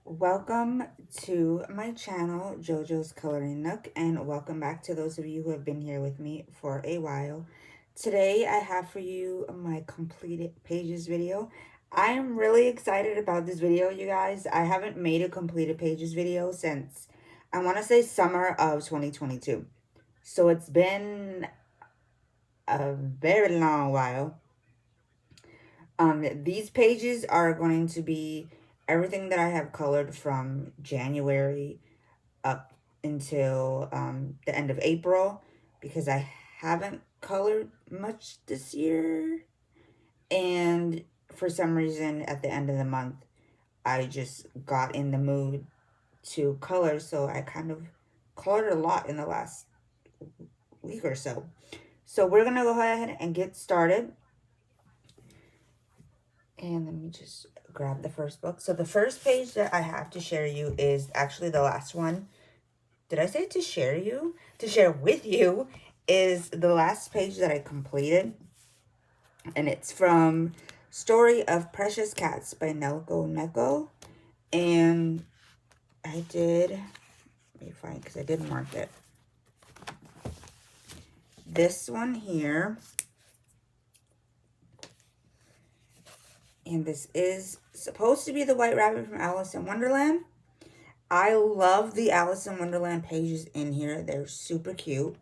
Welcome to my channel, JoJo's Coloring Nook, and welcome back to those of you who have been here with me for a while. Today I have for you my completed pages video. I am really excited about this video, you guys. I haven't made a completed pages video since, I want to say, summer of 2022. So it's been a very long while. These pages are going to be everything that I have colored from January up until the end of April, because I haven't colored much this year. And for some reason, at the end of the month, I just got in the mood to color. So I kind of colored a lot in the last week or so. So we're going to go ahead and get started. And let me just grab the first book. So the first page that I have to share you is actually the last one. Did I say to share you? To share with you is the last page that I completed. And it's from Story of Precious Cats by Nelko Neko. And I did, let me find, because I did mark it. This one here. And this is supposed to be the White Rabbit from Alice in Wonderland. I love the Alice in Wonderland pages in here. They're super cute.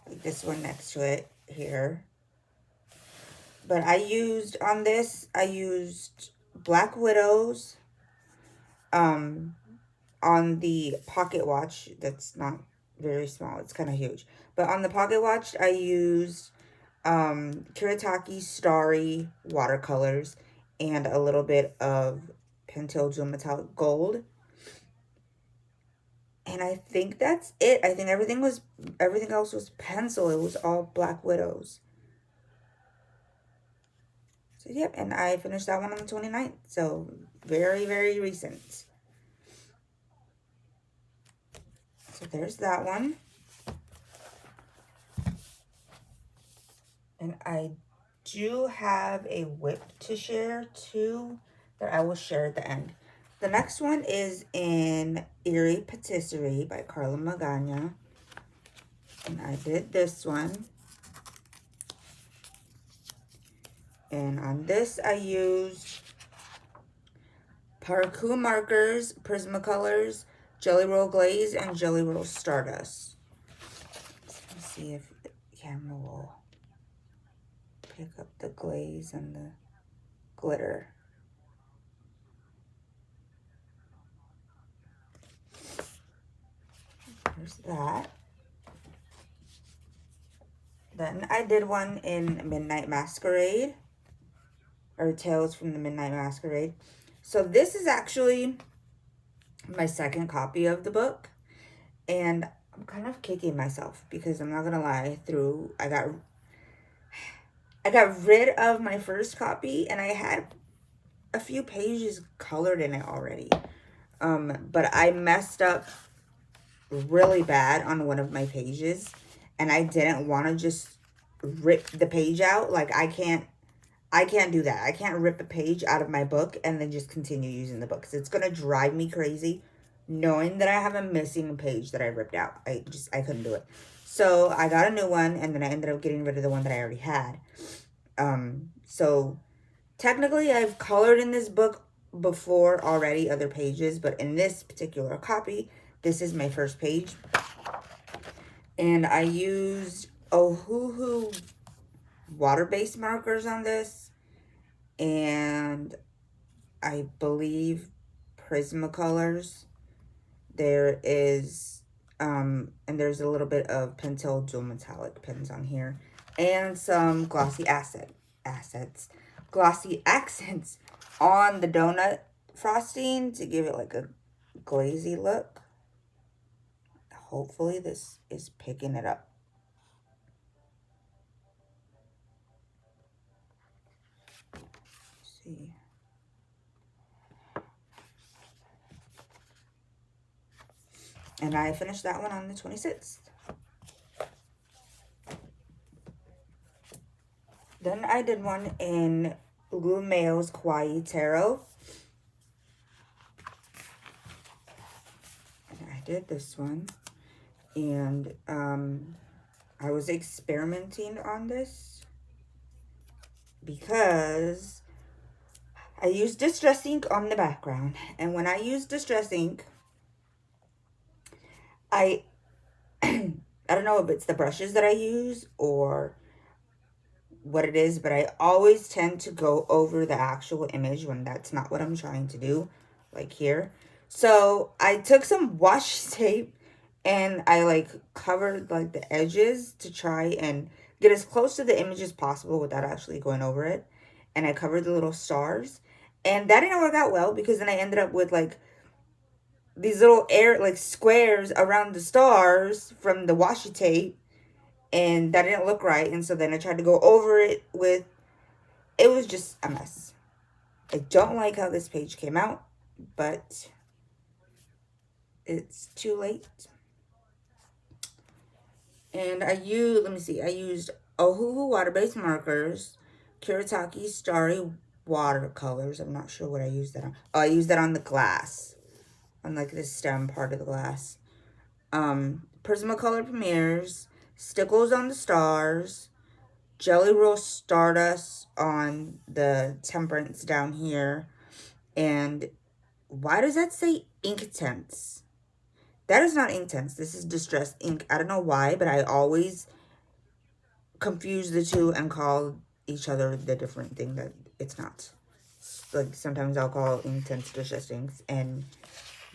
Like this one next to it here. But I used, on this, I used Black Widows on the pocket watch. That's not very small. It's kind of huge. But on the pocket watch, I used Kiritaki Starry watercolors and a little bit of Pentel Jewel Metallic Gold. And I think that's it. I think everything else was pencil. It was all Black Widows. So, yep. And I finished that one on the 29th. So, very, very recent. So, there's that one. And I do have a whip to share too that I will share at the end. The next one is in Erie Patisserie by Carla Magana. And I did this one. And on this, I used Parakou markers, Prismacolors, Jelly Roll Glaze, and Jelly Roll Stardust. Let's see if the camera will pick up the glaze and the glitter. There's that. Then I did one in Midnight Masquerade, or Tales from the Midnight Masquerade. So this is actually my second copy of the book, and I'm kind of kicking myself because I'm not gonna lie, I got rid of my first copy, and I had a few pages colored in it already. But I messed up really bad on one of my pages, and I didn't want to just rip the page out. Like, I can't do that. I can't rip a page out of my book and then just continue using the book, because it's gonna drive me crazy knowing that I have a missing page that I ripped out. I couldn't do it. So I got a new one, and then I ended up getting rid of the one that I already had. So technically I've colored in this book before already, other pages, but in this particular copy, this is my first page. And I used Ohuhu water-based markers on this, and I believe Prismacolors. There is and there's a little bit of Pentel Jewel Metallic pens on here, and some glossy glossy accents on the donut frosting to give it like a glazy look. Hopefully this is picking it up. Let's see. And I finished that one on the 26th. Then I did one in Lou Mayo's Kawaii Tarot. did this one. And I was experimenting on this because I used Distress ink on the background. And when I use Distress ink, I don't know if it's the brushes that I use or what it is, but I always tend to go over the actual image when that's not what I'm trying to do, like here. So I took some washi tape and I like covered like the edges to try and get as close to the image as possible without actually going over it. And I covered the little stars, and that didn't work out well because then I ended up with like these little like squares around the stars from the washi tape, and that didn't look right. And so then I tried to go over it with, it was just a mess. I don't like how this page came out, but it's too late. And I used, let me see, I used Ohuhu water-based markers, Kuretake Starry watercolors. I'm not sure what I used that on. Oh, I used that on the glass, on like the stem part of the glass. Prismacolor Premieres, Stickles on the Stars, Jelly Roll Stardust on the Temperance down here. And why does that say Inktense? That is not Inktense. This is Distress ink. I don't know why, but I always confuse the two and call each other the different thing that it's not. Like sometimes I'll call Inktense Distress inks and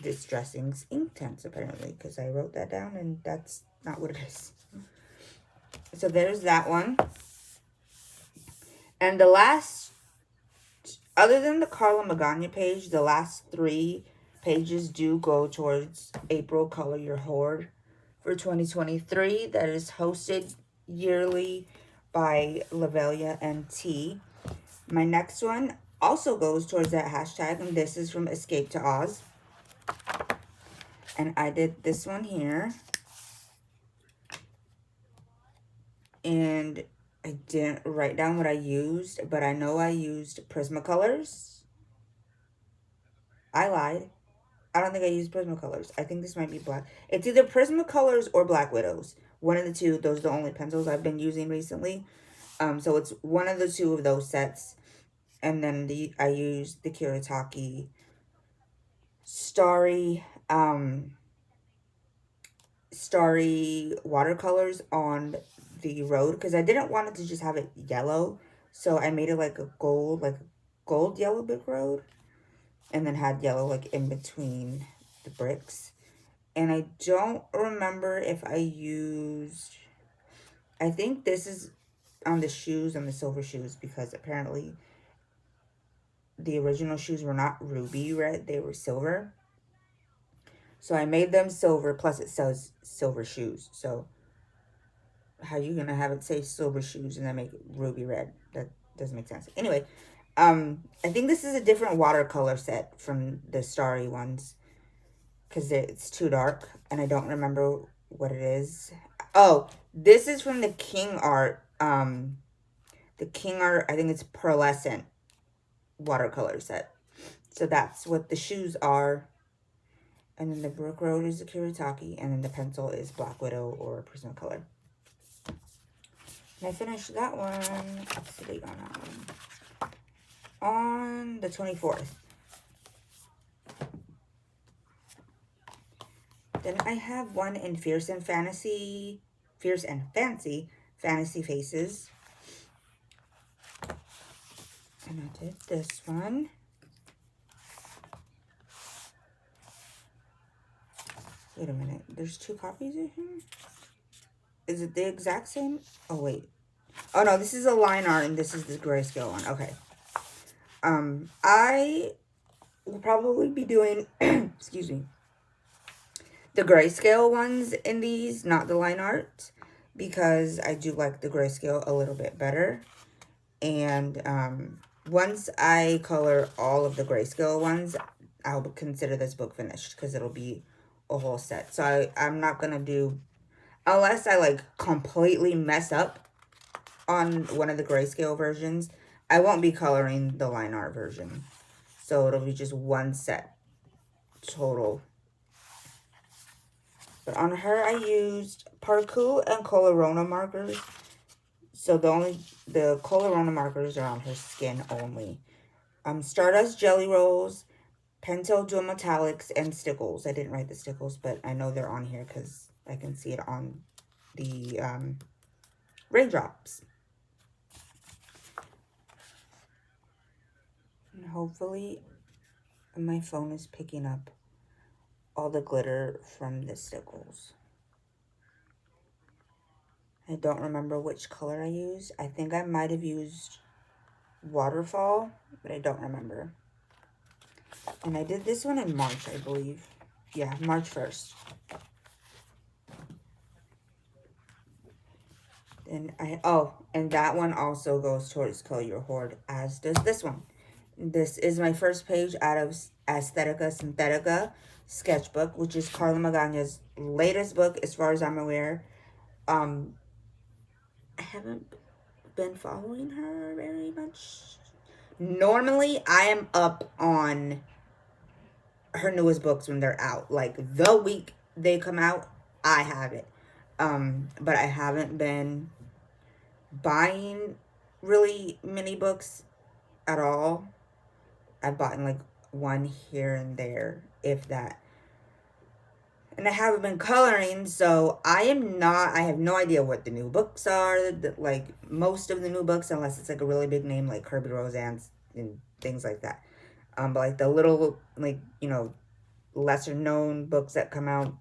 Distress inks Inktense apparently, because I wrote that down and that's not what it is. So there's that one. And the last, other than the Carla Magana page, the last 3 pages do go towards April Color Your Horde for 2023. That is hosted yearly by Lavelia and T. My next one also goes towards that hashtag, and this is from Escape to Oz. And I did this one here. And I didn't write down what I used, but I know I used Prismacolors. I lied. I don't think I used Prismacolors. I think this might be black. It's either Prismacolors or Black Widows. One of the two. Those are the only pencils I've been using recently. So it's one of the 2 of those sets. And then I used the Kuretake starry watercolors on the road, because I didn't want it to just have it yellow. So I made it like a gold yellow brick road, and then had yellow like in between the bricks. And I don't remember if I used, I think this is on the shoes, on the silver shoes, because apparently the original shoes were not ruby red, they were silver. So I made them silver, plus it says silver shoes. So how are you going to have it say silver shoes and then make it ruby red? That doesn't make sense. Anyway, I think this is a different watercolor set from the starry ones, because it's too dark, and I don't remember what it is. Oh, this is from the King Art. The King Art, I think it's pearlescent watercolor set. So that's what the shoes are. And then the Brook Road is the Kuretake, and then the pencil is Black Widow or Prismacolor. And I finished that one. What's the date on that one? On the 24th. Then I have one in Fierce and Fancy Fantasy Faces. And I did this one. Wait a minute. There's 2 copies of him? Is it the exact same? Oh, wait. Oh, no. This is a line art, and this is the grayscale one. Okay. I will probably be doing, excuse me, the grayscale ones in these, not the line art, because I do like the grayscale a little bit better. And once I color all of the grayscale ones, I'll consider this book finished, because it'll be a whole set. So I'm not going to do, unless I like completely mess up on one of the grayscale versions, I won't be coloring the line art version. So it'll be just one set total. But on her, I used Parku and Colorona markers. So the Colorona markers are on her skin only. Stardust Jelly Rolls, Pentel Dual Metallics, and Stickles. I didn't write the Stickles, but I know they're on here because I can see it on the raindrops. And hopefully my phone is picking up all the glitter from the Stickles. I don't remember which color I used. I think I might have used Waterfall, but I don't remember. And I did this one in March, I believe. Yeah, March 1st. And that one also goes towards Color Your Horde, as does this one. This is my first page out of Aesthetica Synthetica sketchbook, which is Carla Magana's latest book, as far as I'm aware. I haven't been following her very much. Normally, I am up on her newest books when they're out. Like, the week they come out, I have it. But I haven't been buying really many books at all. I've bought like one here and there, if that. And I haven't been coloring, so I have no idea what the new books are. Like, most of the new books, unless it's like a really big name like Kirby Roseanne's and things like that. But like the little, like, you know, lesser known books that come out,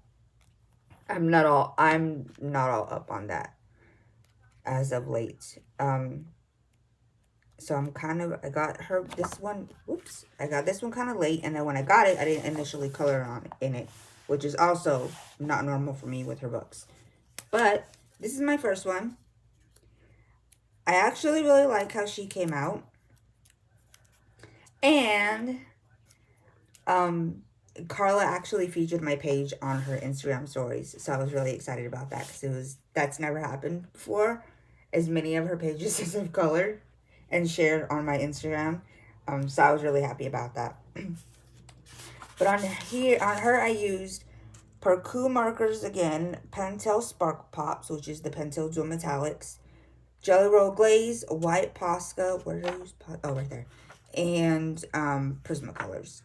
I'm not all up on that as of late. So I got this one kind of late, and then when I got it, I didn't initially color in it, which is also not normal for me with her books. But this is my first one. I actually really like how she came out. And Carla actually featured my page on her Instagram stories, so I was really excited about that, because that's never happened before. As many of her pages as I've colored and shared on my Instagram, so I was really happy about that. But on her, I used Parku markers again, Pentel Spark Pops, which is the Pentel Dual Metallics, Jelly Roll Glaze, White Posca, where did I use? Oh, right there, and Prismacolors.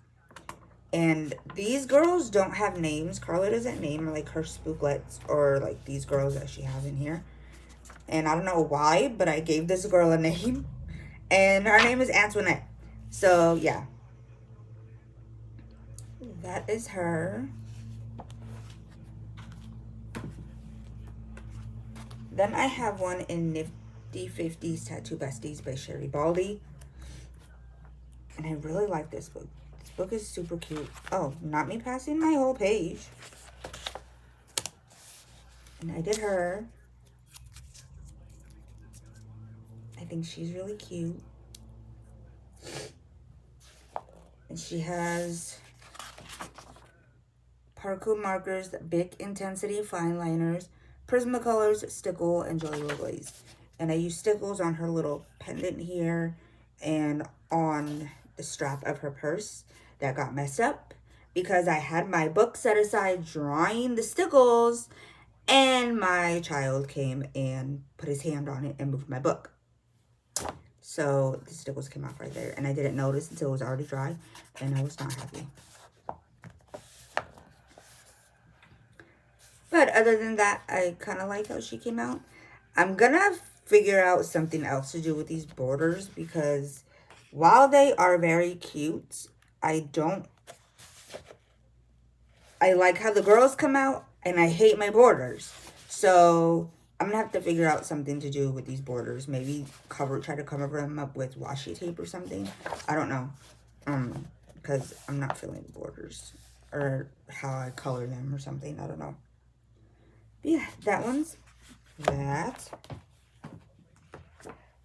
And these girls don't have names. Carla doesn't name like her spooklets or like these girls that she has in here. And I don't know why, but I gave this girl a name. And her name is Antoinette. So, yeah. That is her. Then I have one in Nifty 50s Tattoo Besties by Sherry Baldy. And I really like this book. This book is super cute. Oh, not me passing my whole page. And I did her. I think she's really cute. And she has Parku markers, Big Intensity fine liners, Prismacolors, Stickle, and Jelly Roll Glaze. And I used Stickles on her little pendant here and on the strap of her purse that got messed up because I had my book set aside drawing the Stickles, and my child came and put his hand on it and moved my book. So the Stickles came off right there, and I didn't notice until it was already dry, and I was not happy. But other than that, I kind of like how she came out. I'm gonna figure out something else to do with these borders, because while they are very cute, I like how the girls come out, and I hate my borders. So I'm gonna have to figure out something to do with these borders. Maybe try to cover them up with washi tape or something. I don't know. Because I'm not feeling the borders or how I color them or something. I don't know. But yeah, that one's that.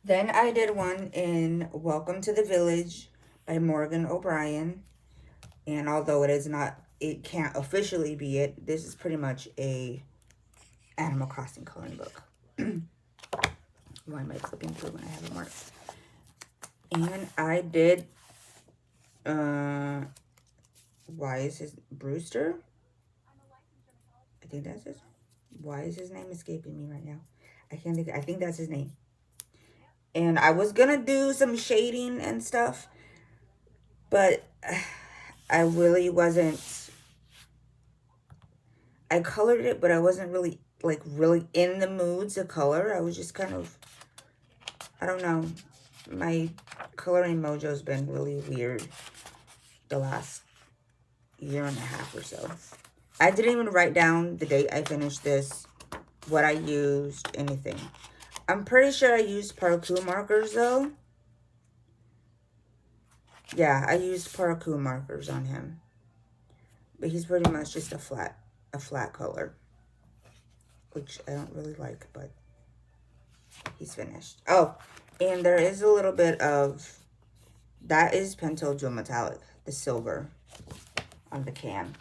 Then I did one in Welcome to the Village by Morgan O'Brien. And although it can't officially be it, this is pretty much a Animal Crossing coloring book. Why am I flipping through when I haven't marked? And I did, why is his Brewster? I think that's his... Why is his name escaping me right now? I can't think... I think that's his name. And I was gonna do some shading and stuff, but I really wasn't... I colored it, but I wasn't really, like, really in the mood to color. I was just kind of... I don't know. My coloring mojo's been really weird the last year and a half or so. I didn't even write down the date I finished this, what I used, anything. I'm pretty sure I used Parakou markers, though. Yeah, I used Parakou markers on him. But he's pretty much just a flat color, which I don't really like, but he's finished. Oh, and there is a little bit of... That is Pentel Dual Metallic, the silver on the can.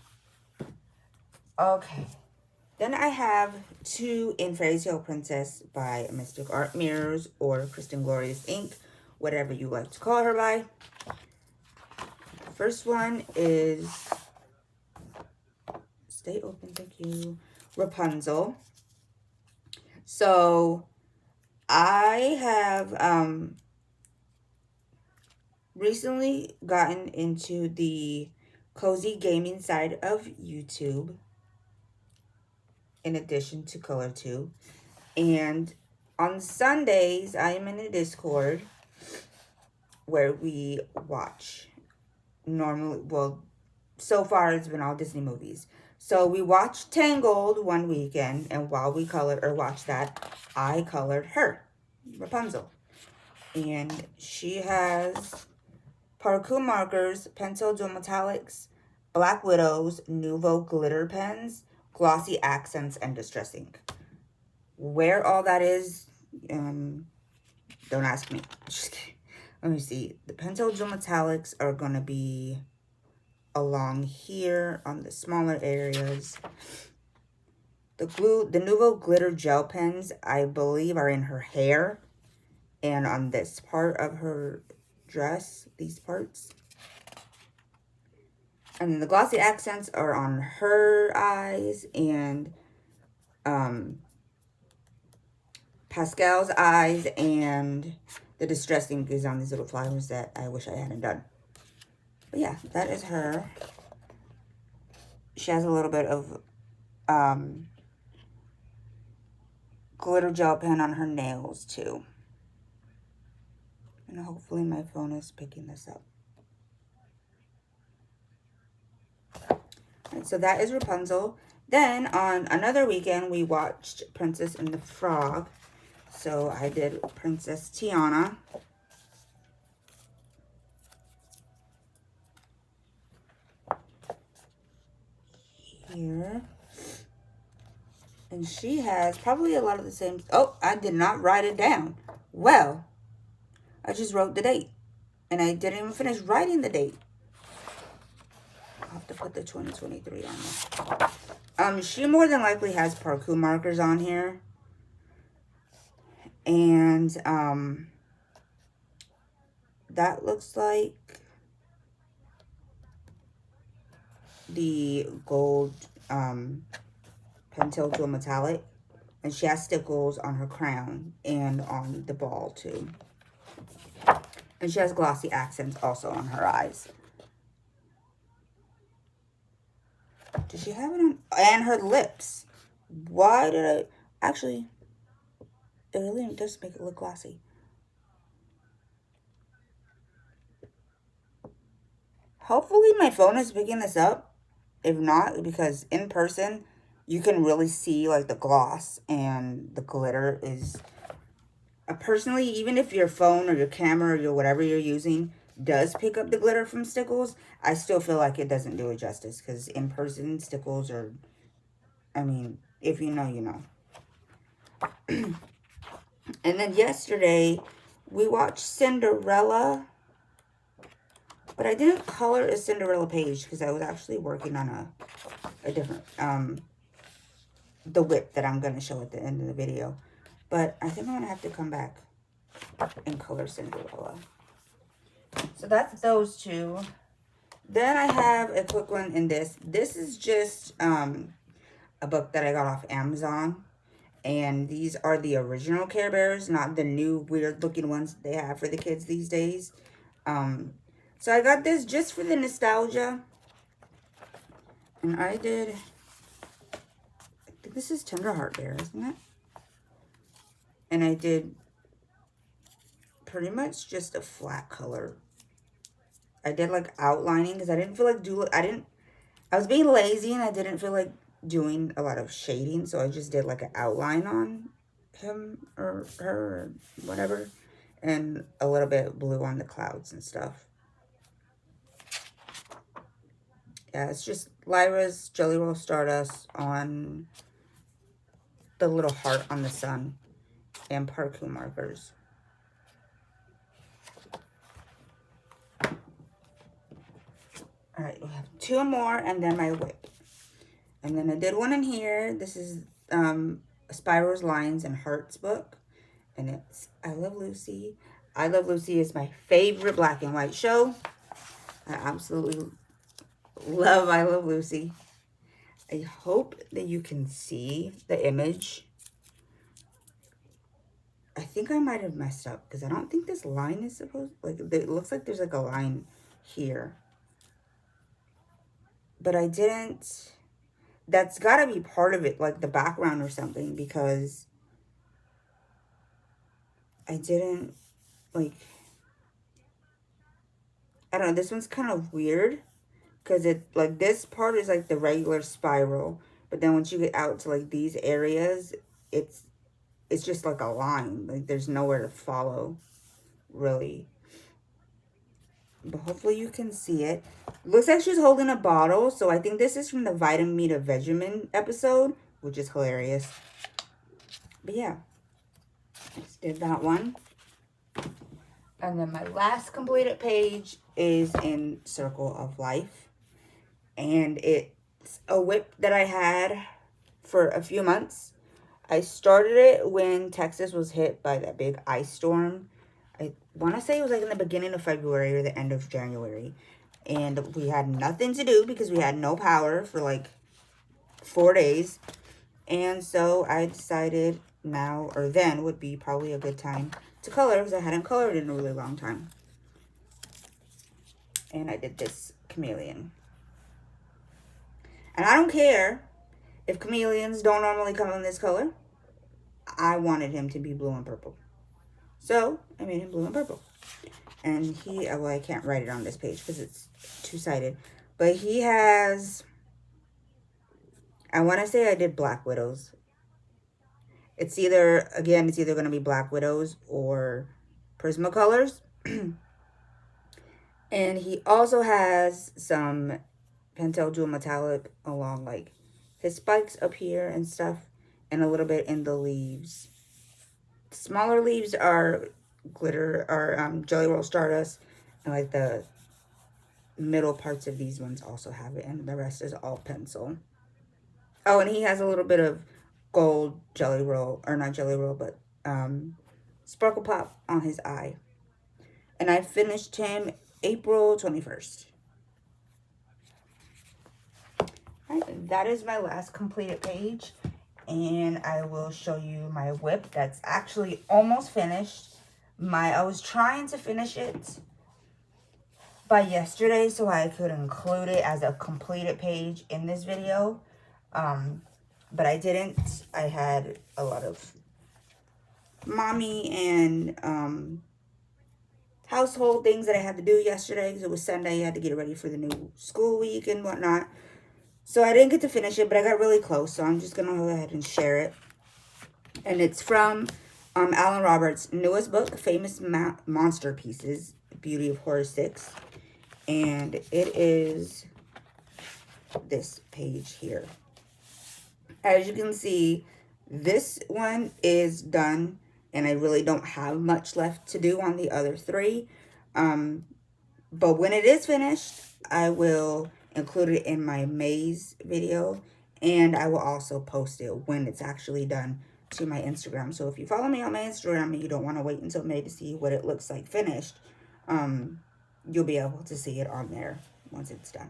Okay. Then I have two in Fairy Tale Princess by Mystic Art Mirrors or Kristen Glorious Ink, whatever you like to call her by. The first one is... Stay open, thank you. Rapunzel. So, I have recently gotten into the cozy gaming side of YouTube, in addition to ColorTube. And on Sundays, I am in a Discord where we watch. Normally, well, so far it's been all Disney movies. So we watched Tangled one weekend, and while we watched that, I colored her, Rapunzel. And she has Parakou markers, Pentel Dual Metallics, Black Widows, Nouveau glitter pens, glossy accents, and distress ink. Where all that is, don't ask me. Just kidding. Let me see. The Pentel Dual Metallics are going to be along here on the smaller areas. The Nouveau glitter gel pens, I believe, are in her hair and on this part of her dress, these parts. And then the glossy accents are on her eyes and Pascal's eyes, and the distress ink is on these little flowers that I wish I hadn't done. But yeah, that is her. She has a little bit of glitter gel pen on her nails too. And hopefully my phone is picking this up. Alright, so that is Rapunzel. Then on another weekend, we watched Princess and the Frog. So I did Princess Tiana. Here. And she has probably a lot of the same... Oh, I did not write it down. Well, I just wrote the date. And I didn't even finish writing the date. I'll have to put the 2023 on there. She more than likely has Parakou markers on here. And that looks like the gold Pentel Dual Metallic. And she has stickles on her crown and on the ball too. And she has glossy accents also on her eyes. Does she have it on? And her lips. Why did I... Actually, it really does make it look glossy. Hopefully my phone is picking this up. If not, because in person, you can really see like the gloss and the glitter is... personally, even if your phone or your camera or your whatever you're using does pick up the glitter from stickles, I still feel like it doesn't do it justice. Because in person, stickles are... I mean, if you know, you know. And then yesterday, we watched Cinderella. But I didn't color a Cinderella page because I was actually working on a different, the whip that I'm going to show at the end of the video. But I think I'm going to have to come back and color Cinderella. So that's those two. Then I have a quick one in this. This is just a a book that I got off Amazon. And these are the original Care Bears, not the new weird looking ones they have for the kids these days. So I got this just for the nostalgia. And I think this is Tenderheart Bear, isn't it? And I did pretty much just a flat color. I did like outlining because I didn't feel like I was being lazy and I didn't feel like doing a lot of shading. So I just did like an outline on him or her or whatever. And a little bit of blue on the clouds and stuff. Yeah, it's just Lyra's Jelly Roll Stardust on the little heart on the sun and Parku markers. All right, we'll have 2 more and then my whip. And then I did one in here. This is Spirals, Lines, and Hearts book. And it's I Love Lucy. I Love Lucy is my favorite black and white show. I absolutely love I Love Lucy. I hope that you can see the image. I think I might have messed up because I don't think this line is supposed, like, it looks like there's like a line here. But I didn't, that's got to be part of it, like the background or something, because I didn't, like, I don't know, this one's kind of weird, because it, like, this part is like the regular spiral, but then once you get out to like these areas, it's just like a line, like there's nowhere to follow, really. But hopefully you can see it. Looks like she's holding a bottle. So I think this is from the Vitamin to Vegemin episode, which is hilarious. But yeah, just did that one. And then my last completed page is in Circle of Life. And it's a whip that I had for a few months. I started it when Texas was hit by that big ice storm. I want to say it was like in the beginning of February or the end of January. And we had nothing to do because we had no power for like 4 days. And so I decided now or then would be probably a good time to color because I hadn't colored in a really long time. And I did this chameleon. And I don't care if chameleons don't normally come in this color. I wanted him to be blue and purple. So I made him blue and purple. And he, well, I can't write it on this page because it's two-sided. But he has, I want to say I did Black Widows. It's either, again, it's either going to be Black Widows or Prismacolors. And he also has some Pentel Jewel Metallic along like his spikes up here and stuff. And a little bit in the leaves. Smaller leaves are glitter, or Jelly Roll Stardust. And like the middle parts of these ones also have it. And the rest is all pencil. Oh, and he has a little bit of gold Jelly Roll, or not Jelly Roll, but Sparkle Pop on his eye. And I finished him April 21st. All right, that is my last completed page. And I will show you my whip that's actually almost finished. I was trying to finish it by yesterday so I could include it as a completed page in this video. But I didn't. I had a lot of mommy and household things that I had to do yesterday because it was Sunday. I had to get ready for the new school week and whatnot. So I didn't get to finish it, but I got really close. So I'm just going to go ahead and share it. And it's from Alan Roberts' newest book, Famous Monster Pieces, Beauty of Horror 6. And it is this page here. As you can see, this one is done. And I really don't have much left to do on the other 3. But when it is finished, I will include it in my maze video, and I will also post it when it's actually done to my Instagram. So if you follow me on my Instagram and you don't want to wait until May to see what it looks like finished, you'll be able to see it on there once it's done.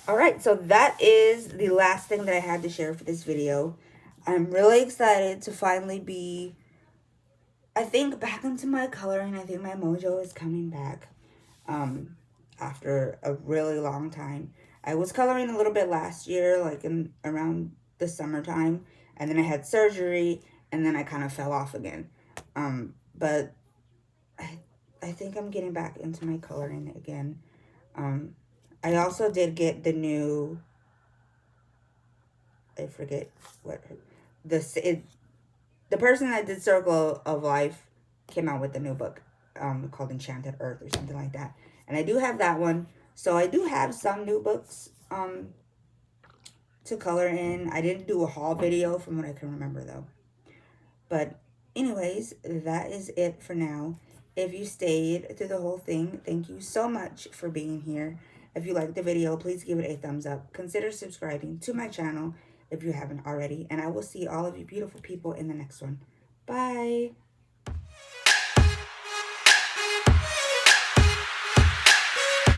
Alright, so that is the last thing that I had to share for this video. I'm really excited to finally be, I think, back into my coloring. I think my mojo is coming back after a really long time. I was coloring a little bit last year, like in around the summertime, and then I had surgery, and then I kind of fell off again. But I think I'm getting back into my coloring again. I also did get the new, I forget what, the person that did Circle of Life came out with the new book called Enchanted Earth or something like that. And I do have that one. So I do have some new books to color in. I didn't do a haul video from what I can remember though. But anyways, that is it for now. If you stayed through the whole thing, thank you so much for being here. If you liked the video, please give it a thumbs up. Consider subscribing to my channel if you haven't already. And I will see all of you beautiful people in the next one. Bye.